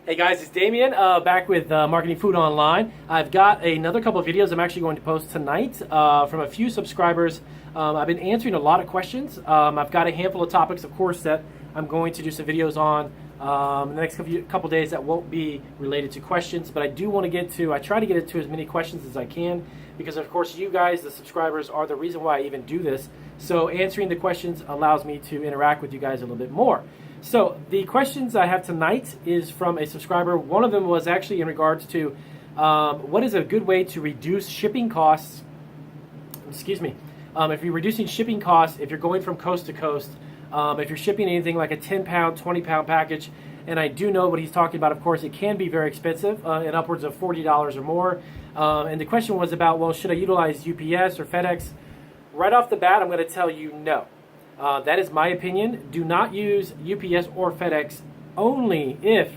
Hey guys, it's Damien back with Marketing Food Online. I've got another couple of videos I'm actually going to post tonight from a few subscribers. I've been answering a lot of questions. I've got a handful of topics, of course, that I'm going to do some videos on in the next couple days that won't be related to questions, but I do want to I try to get to as many questions as I can because, of course, you guys, the subscribers, are the reason why I even do this. So answering the questions allows me to interact with you guys a little bit more. So the questions I have tonight is from a subscriber. One of them was actually in regards to what is a good way to reduce shipping costs. Excuse me. If you're reducing shipping costs, if you're going from coast to coast, if you're shipping anything like a 10-pound, 20-pound package, and I do know what he's talking about, of course, it can be very expensive, and upwards of $40 or more. And the question was about, well, should I utilize UPS or FedEx? Right off the bat, I'm going to tell you no. That is my opinion. Do not use UPS or FedEx only if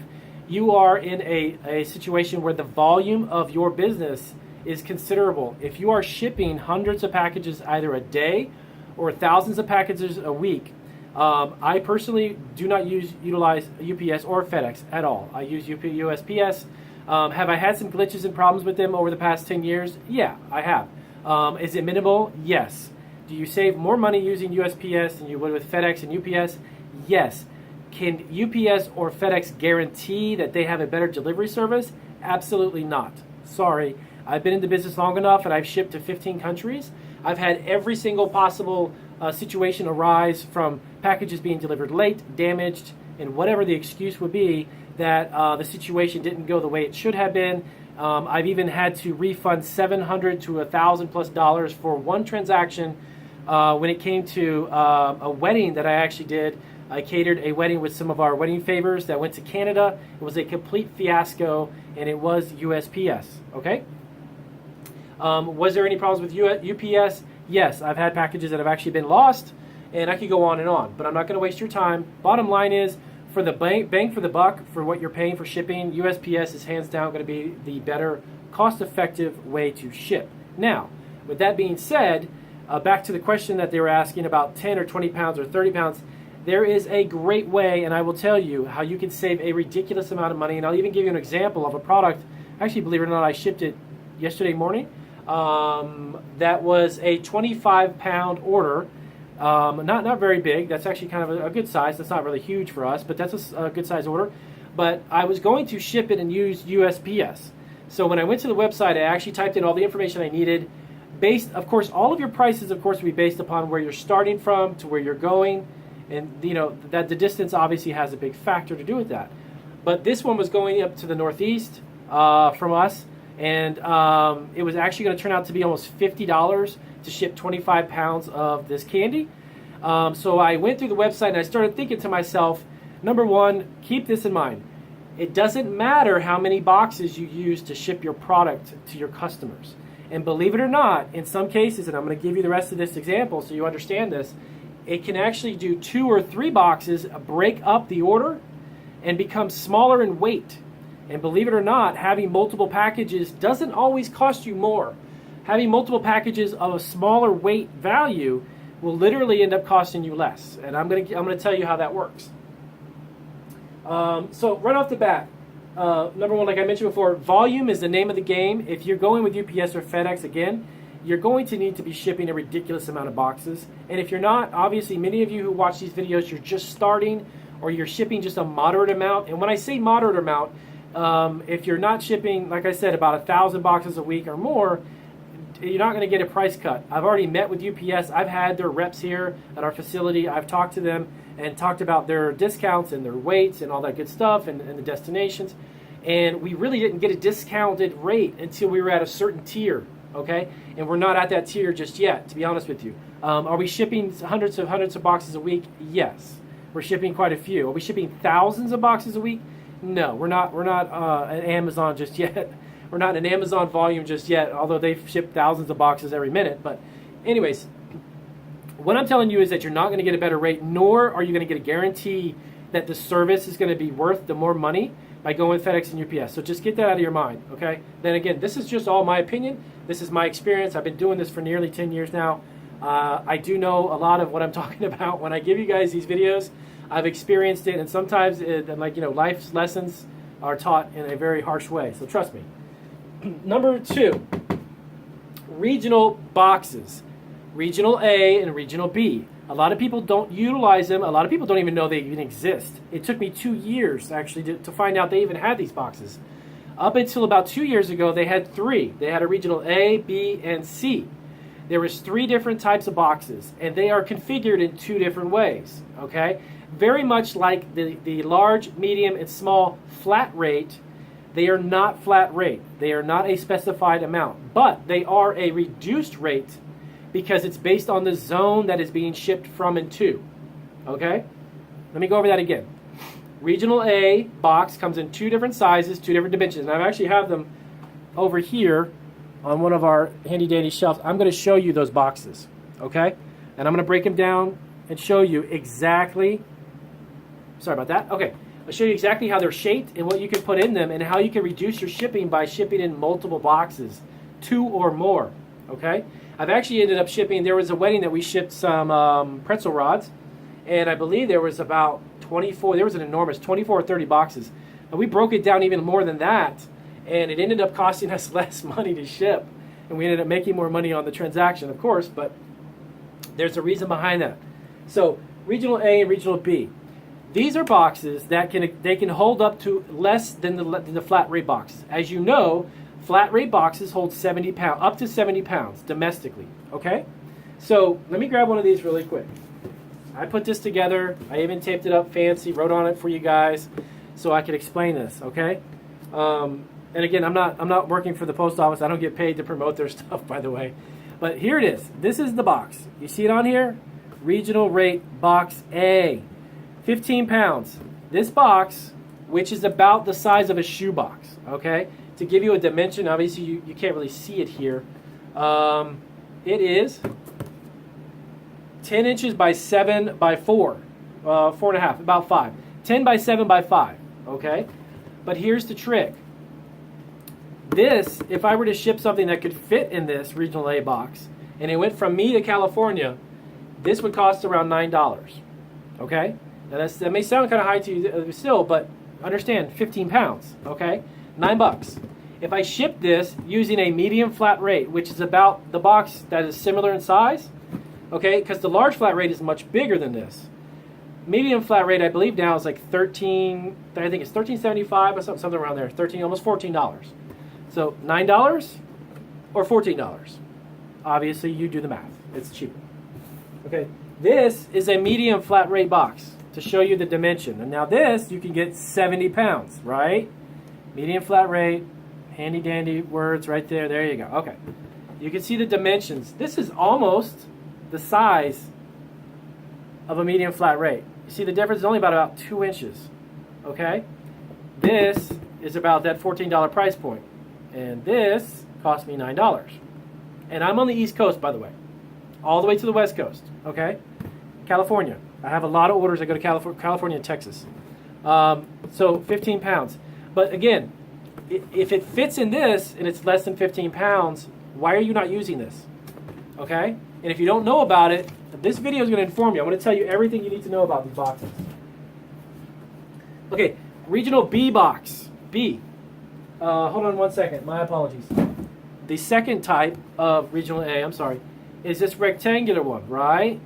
you are in a situation where the volume of your business is considerable. If you are shipping hundreds of packages either a day or thousands of packages a week, I personally do not utilize UPS or FedEx at all. I use USPS. Have I had some glitches and problems with them over the past 10 years? Yeah, I have. Is it minimal? Yes. Do you save more money using USPS than you would with FedEx and UPS? Yes. Can UPS or FedEx guarantee that they have a better delivery service? Absolutely not. Sorry. I've been in the business long enough and I've shipped to 15 countries. I've had every single possible situation arise, from packages being delivered late, damaged, and whatever the excuse would be that the situation didn't go the way it should have been. I've even had to refund $700 to $1,000+ for one transaction when it came to a wedding that I actually did. I catered a wedding with some of our wedding favors that went to Canada. It was a complete fiasco, and it was USPS. Okay. Was there any problems with UPS? Yes, I've had packages that have actually been lost, and I could go on and on, but I'm not going to waste your time. Bottom line is, for the bang for the buck, for what you're paying for shipping, USPS is hands down going to be the better, cost-effective way to ship. Now, with that being said, back to the question that they were asking about 10 or 20 pounds or 30 pounds, there is a great way, and I will tell you how you can save a ridiculous amount of money, and I'll even give you an example of a product. Actually, believe it or not, I shipped it yesterday morning. That was a 25-pound order. Not very big. That's actually kind of a good size. That's not really huge for us, but that's a good size order. But I was going to ship it and use USPS. So when I went to the website, I actually typed in all the information I needed. Based, of course, all of your prices, of course, will be based upon where you're starting from to where you're going, and you know that the distance obviously has a big factor to do with that. But this one was going up to the Northeast from us, and it was actually going to turn out to be almost $50 to ship 25 pounds of this candy. So I went through the website and I started thinking to myself, number one, keep this in mind. It doesn't matter how many boxes you use to ship your product to your customers. And believe it or not, in some cases, and I'm going to give you the rest of this example so you understand this, it can actually do 2 or 3 boxes, break up the order, and become smaller in weight. And believe it or not, having multiple packages doesn't always cost you more. Having multiple packages of a smaller weight value will literally end up costing you less. And I'm gonna tell you how that works. So right off the bat, number one, like I mentioned before, volume is the name of the game. If you're going with UPS or FedEx, again, you're going to need to be shipping a ridiculous amount of boxes. And if you're not, obviously many of you who watch these videos, you're just starting, or you're shipping just a moderate amount. And when I say moderate amount, if you're not shipping, like I said, about 1,000 boxes a week or more, you're not going to get a price cut. I've already met with UPS. I've had their reps here at our facility. I've talked to them and talked about their discounts and their weights and all that good stuff, and the destinations. And we really didn't get a discounted rate until we were at a certain tier, okay? And we're not at that tier just yet, to be honest with you. Are we shipping hundreds of boxes a week? Yes. We're shipping quite a few. Are we shipping thousands of boxes a week? No, we're not at Amazon just yet. We're not in Amazon volume just yet, although they ship thousands of boxes every minute. But anyways, what I'm telling you is that you're not going to get a better rate, nor are you going to get a guarantee that the service is going to be worth the more money by going with FedEx and UPS. So just get that out of your mind, okay? Then again, this is just all my opinion. This is my experience. I've been doing this for nearly 10 years now. I do know a lot of what I'm talking about. When I give you guys these videos, I've experienced it, and sometimes, life's lessons are taught in a very harsh way, so trust me. Number 2, regional boxes. Regional A and regional B. A lot of people don't utilize them. A lot of people don't even know they even exist. It took me 2 years actually to find out they even had these boxes. Up until about 2 years ago, they had 3. They had a regional A, B, and C. There was 3 different types of boxes, and they are configured in 2 different ways, okay? Very much like the large, medium, and small flat rate, they are not flat rate. They are not a specified amount, but they are a reduced rate because it's based on the zone that is being shipped from and to, okay? Let me go over that again. Regional A box comes in 2 different sizes, 2 different dimensions, and I actually have them over here on one of our handy dandy shelves. I'm going to show you those boxes, okay? And I'm going to break them down and show you exactly, sorry about that, okay. I'll show you exactly how they're shaped and what you can put in them and how you can reduce your shipping by shipping in multiple boxes, 2 or more, okay? I've actually ended up shipping, there was a wedding that we shipped some pretzel rods, and I believe there was about 24, there was an enormous 24 or 30 boxes. And we broke it down even more than that, and it ended up costing us less money to ship. And we ended up making more money on the transaction, of course, but there's a reason behind that. So, regional A and regional B. These are boxes that can hold up to less than the flat rate boxes. As you know, flat rate boxes hold 70 pounds, up to 70 pounds domestically, okay? So, let me grab one of these really quick. I put this together. I even taped it up fancy, wrote on it for you guys so I could explain this, okay? And again, I'm not working for the post office. I don't get paid to promote their stuff, by the way. But here it is. This is the box. You see it on here? Regional rate box A. 15 pounds. This box, which is about the size of a shoe box, okay? To give you a dimension, obviously you can't really see it here. It is 10 inches by 7 by 4, 4.5, about 5. 10 by 7 by 5, okay? But here's the trick. This, if I were to ship something that could fit in this regional A box, and it went from me to California, this would cost around $9, okay? Now that may sound kind of high to you still, but understand, 15 pounds, okay? $9. If I ship this using a medium flat rate, which is about the box that is similar in size, okay, because the large flat rate is much bigger than this. Medium flat rate, I believe now is like I think it's $13.75 or something around there, almost $14. So $9 or $14. Obviously, you do the math. It's cheaper. Okay, this is a medium flat rate box to show you the dimension. And now this, you can get 70 pounds, right? Medium flat rate, handy dandy words right there. There you go. Okay, you can see the dimensions. This is almost the size of a medium flat rate. You see the difference is only about 2 inches, okay? This is about that $14 price point, and this cost me $9. And I'm on the East Coast, by the way, all the way to the West Coast, okay? California. I have a lot of orders that go to California and Texas. So 15 pounds. But again, if it fits in this and it's less than 15 pounds, why are you not using this? Okay? And if you don't know about it, this video is going to inform you. I'm going to tell you everything you need to know about these boxes. Okay, regional B box. B. Hold on one second. My apologies. The second type of regional A, I'm sorry, is this rectangular one, right?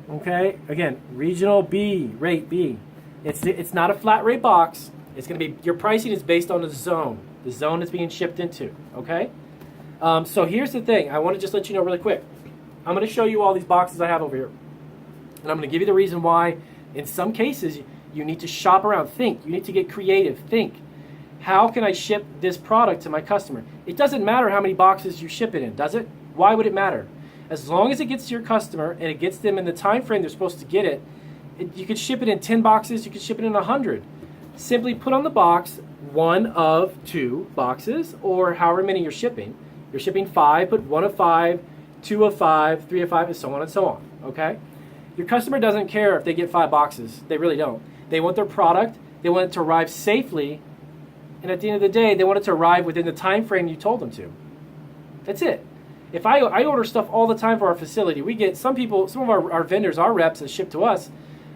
Okay, again, regional B, rate B. It's not a flat rate box. It's going to be, your pricing is based on the zone it's being shipped into, okay? So here's the thing. I want to just let you know really quick. I'm going to show you all these boxes I have over here. And I'm going to give you the reason why, in some cases, you need to shop around. Think. You need to get creative. Think. How can I ship this product to my customer? It doesn't matter how many boxes you ship it in, does it? Why would it matter? As long as it gets to your customer and it gets them in the time frame they're supposed to get it, you could ship it in 10 boxes, you could ship it in 100. Simply put on the box 1 of 2 boxes, or however many you're shipping. You're shipping 5, put 1 of 5, 2 of 5, 3 of 5, and so on and so on, okay? Your customer doesn't care if they get 5 boxes. They really don't. They want their product, they want it to arrive safely, and at the end of the day, they want it to arrive within the time frame you told them to. That's it. If I order stuff all the time for our facility, we get some of our vendors, our reps that ship to us,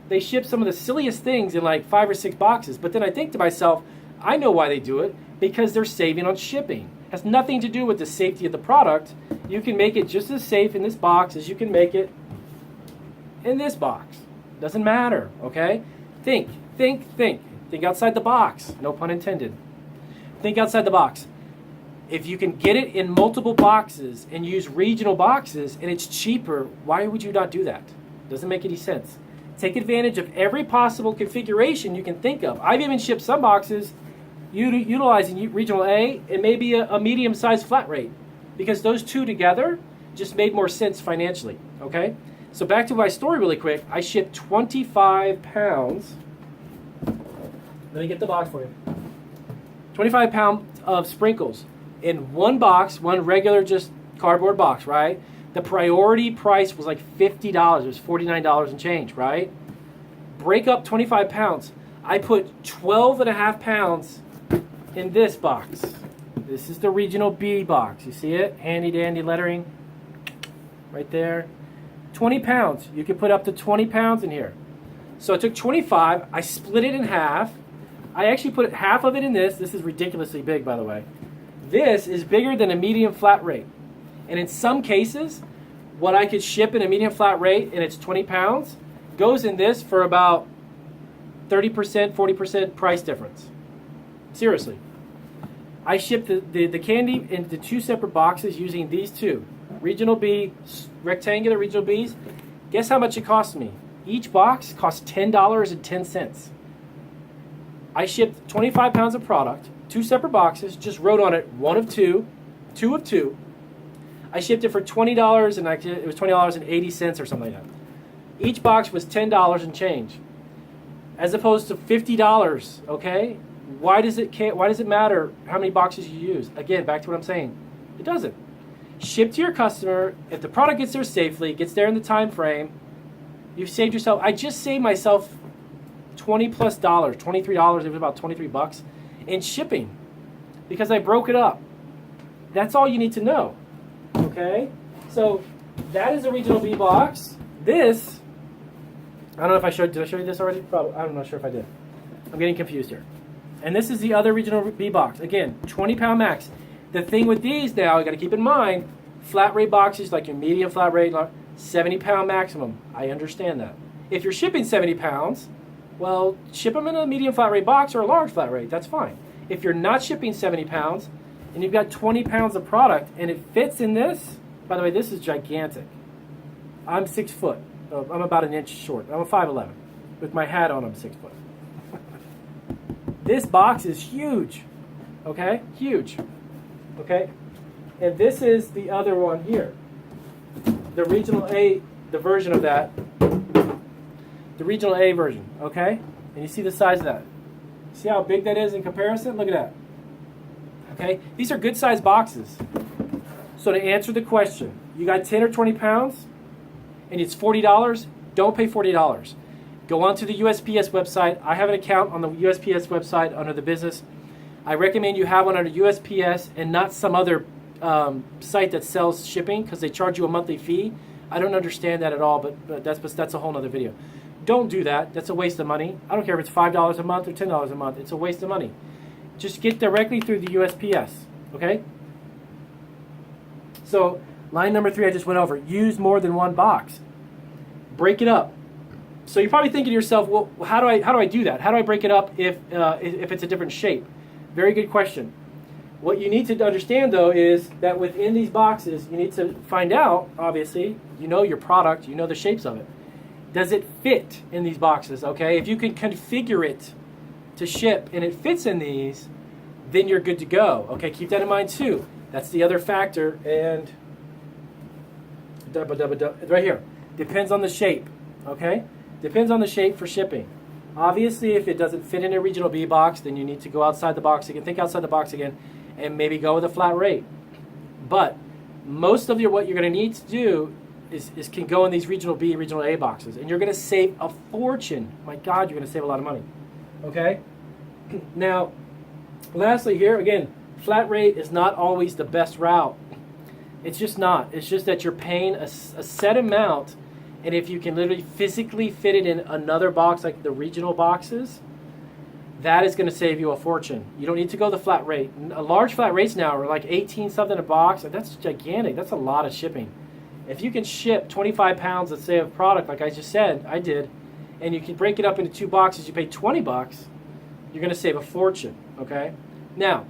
they ship some of the silliest things in like 5 or 6 boxes. But then I think to myself, I know why they do it, because they're saving on shipping. It has nothing to do with the safety of the product. You can make it just as safe in this box as you can make it in this box. Doesn't matter, okay? Think outside the box. No pun intended. Think outside the box. If you can get it in multiple boxes and use regional boxes and it's cheaper, why would you not do that? Doesn't make any sense. Take advantage of every possible configuration you can think of. I've even shipped some boxes utilizing regional A and maybe a medium-sized flat rate, because those two together just made more sense financially, okay? So back to my story really quick. I shipped 25 pounds. Let me get the box for you. 25 pounds of sprinkles in one box, one regular just cardboard box, right? The priority price was like $50. It was $49 and change, right? Break up 25 pounds. I put 12.5 pounds in this box. This is the regional B box. You see it? Handy dandy lettering right there. 20 pounds. You can put up to 20 pounds in here. So I took 25. I split it in half. I actually put half of it in this. This is ridiculously big, by the way. This is bigger than a medium flat rate. And in some cases, what I could ship in a medium flat rate, and it's 20 pounds, goes in this for about 30%, 40% price difference. Seriously. I shipped the candy into 2 separate boxes using these two. Regional B, rectangular regional Bs. Guess how much it cost me? Each box cost $10.10. I shipped 25 pounds of product, 2 separate boxes, just wrote on it 1 of 2, 2 of 2. I shipped it for $20, and it was $20.80 or something like that. Each box was $10 and change, as opposed to $50. Okay, why does it matter how many boxes you use? Again, back to what I'm saying, it doesn't. Ship to your customer. If the product gets there safely, gets there in the time frame, you've saved yourself. I just saved myself $20 plus, $23. It was about 23 bucks in shipping because I broke it up. That's all you need to know. Okay, so that is a regional B box. This, I don't know if did I show you this already? Probably. I'm not sure if I did. I'm getting confused here. And this is the other regional B box. Again, 20 pound max. The thing with these now, you got to keep in mind, flat rate boxes like your medium flat rate, 70 pound maximum. I understand that. If you're shipping 70 pounds, well, ship them in a medium flat rate box or a large flat rate. That's fine. If you're not shipping 70 pounds and you've got 20 pounds of product and it fits in this, by the way, this is gigantic. I'm 6 foot. I'm about an inch short. I'm a 5'11". With my hat on, I'm 6 foot. This box is huge. Okay? Huge. Okay? And this is the other one here. The regional A, the version of that. The regional A version. Okay? And you see the size of that. See how big that is in comparison? Look at that. Okay? These are good sized boxes. So to answer the question, you got 10 or 20 pounds and it's $40, don't pay $40. Go onto the USPS website. I have an account on the USPS website under the business. I recommend you have one under USPS and not some other site that sells shipping because they charge you a monthly fee. I don't understand that at all, but that's a whole other video. Don't do that. That's a waste of money. I don't care if it's $5 a month or $10 a month. It's a waste of money. Just get directly through the USPS, okay? So line number 3 I just went over. Use more than one box. Break it up. So you're probably thinking to yourself, well, how do I do that? How do I break it up if it's a different shape? Very good question. What you need to understand, though, is that within these boxes, you need to find out, obviously, you know your product, you know the shapes of it. Does it fit in these boxes, okay? If you can configure it to ship and it fits in these, then you're good to go. Okay, keep that in mind, too. That's the other factor, and right here. Depends on the shape, okay? Depends on the shape for shipping. Obviously, if it doesn't fit in a regional B box, then you need to go outside the box again, think outside the box again, and maybe go with a flat rate. But most of what you're going to need to do is can go in these regional B, regional A boxes, and you're going to save a fortune. My God, you're going to save a lot of money. Okay? Now, lastly here, again, flat rate is not always the best route. It's just not. It's just that you're paying a set amount, And if you can literally physically fit it in another box, like the regional boxes, that is going to save you a fortune. You don't need to go the flat rate. Large flat rates now are like 18 something a box. That's gigantic. That's a lot of shipping. If you can ship 25 pounds, let's say, of product, like I just said, I did, and you can break it up into 2 boxes, you pay 20 bucks, you're going to save a fortune, okay? Now,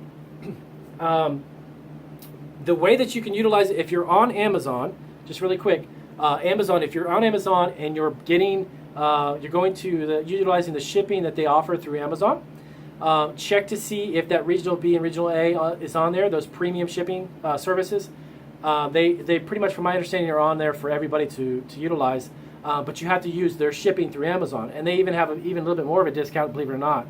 the way that you can utilize it, if you're on Amazon, just really quick, Amazon, if you're on Amazon and you're getting, you're going to utilizing the shipping that they offer through Amazon, check to see if that regional B and regional A is on there, those premium shipping services. They pretty much, from my understanding, are on there for everybody to utilize, but you have to use their shipping through Amazon, and they even have even a little bit more of a discount, believe it or not.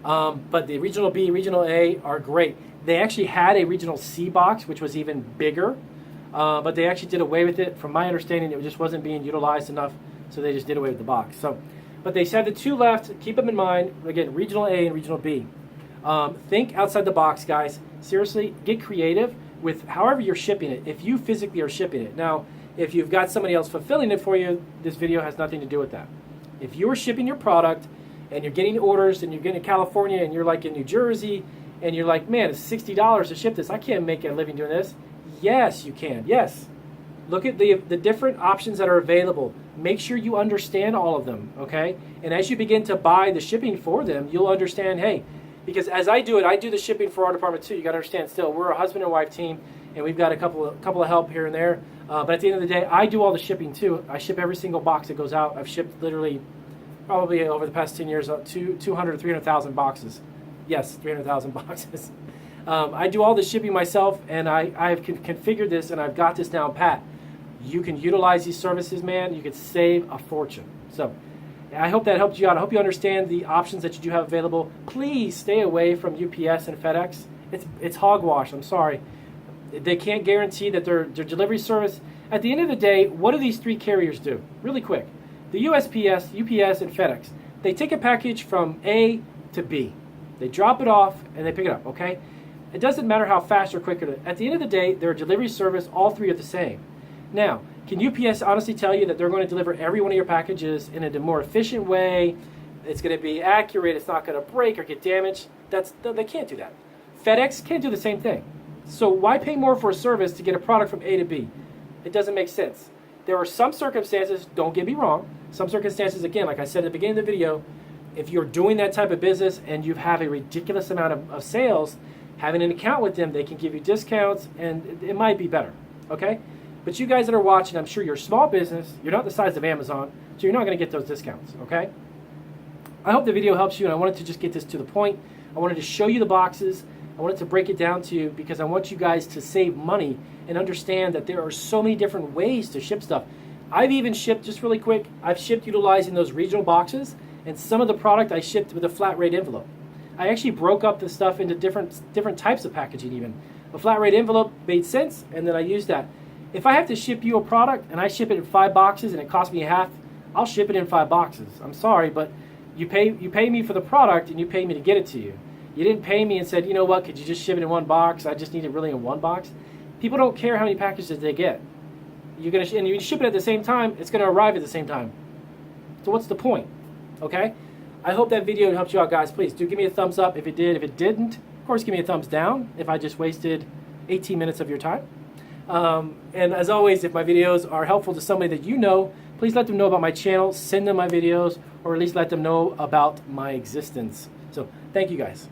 But the regional B, regional A are great. They actually had a regional C box, which was even bigger, but they actually did away with it. From my understanding, it just wasn't being utilized enough, so they just did away with the box. So, but they said the 2 left, keep them in mind. Again, regional A and regional B. Think outside the box, guys. Seriously, get creative with however you're shipping it, if you physically are shipping it. Now, if you've got somebody else fulfilling it for you, this video has nothing to do with that. If you're shipping your product and you're getting orders and you're getting to California and you're like in New Jersey and you're like, man, it's $60 to ship this. I can't make a living doing this. Yes, you can. Yes. Look at the different options that are available. Make sure you understand all of them, okay? And as you begin to buy the shipping for them, you'll understand, hey, because as I do it, I do the shipping for our department too. You got to understand still, we're a husband and wife team, and we've got a couple of help here and there. But at the end of the day, I do all the shipping too. I ship every single box that goes out. I've shipped literally, probably over the past 10 years, 200 to 300,000 boxes. Yes, 300,000 boxes. I do all the shipping myself, and I've configured this, and I've got this down pat. You can utilize these services, man. You could save a fortune. So I hope that helped you out. I hope you understand the options that you do have available. Please stay away from UPS and FedEx. It's hogwash. I'm sorry. They can't guarantee that their delivery service. At the end of the day, what do these 3 carriers do? Really quick. The USPS, UPS, and FedEx. They take a package from A to B. They drop it off, and they pick it up, okay? It doesn't matter how fast or quick it is. At the end of the day, they're a delivery service. All 3 are the same. Now, can UPS honestly tell you that they're going to deliver every one of your packages in a more efficient way? It's going to be accurate. It's not going to break or get damaged. They can't do that. FedEx can't do the same thing. So why pay more for a service to get a product from A to B? It doesn't make sense. There are some circumstances, don't get me wrong, some circumstances, again, like I said at the beginning of the video, if you're doing that type of business and you have a ridiculous amount of sales, having an account with them, they can give you discounts, and it might be better, okay? But you guys that are watching, I'm sure you're a small business, you're not the size of Amazon, so you're not going to get those discounts, okay? I hope the video helps you, and I wanted to just get this to the point. I wanted to show you the boxes. I wanted to break it down to you because I want you guys to save money and understand that there are so many different ways to ship stuff. I've even shipped, just really quick, I've shipped utilizing those regional boxes, and some of the product I shipped with a flat rate envelope. I actually broke up the stuff into different types of packaging even. A flat rate envelope made sense, and then I used that. If I have to ship you a product and I ship it in 5 boxes and it costs me half, I'll ship it in 5 boxes. I'm sorry, but you pay me for the product and you pay me to get it to you. You didn't pay me and said, you know what, could you just ship it in 1 box? I just need it really in 1 box. People don't care how many packages they get. And you ship it at the same time, it's going to arrive at the same time. So what's the point? Okay? I hope that video helped you out, guys. Please do give me a thumbs up if it did. If it didn't, of course, give me a thumbs down if I just wasted 18 minutes of your time. And as always, if my videos are helpful to somebody that you know, please let them know about my channel, send them my videos, or at least let them know about my existence. So thank you, guys.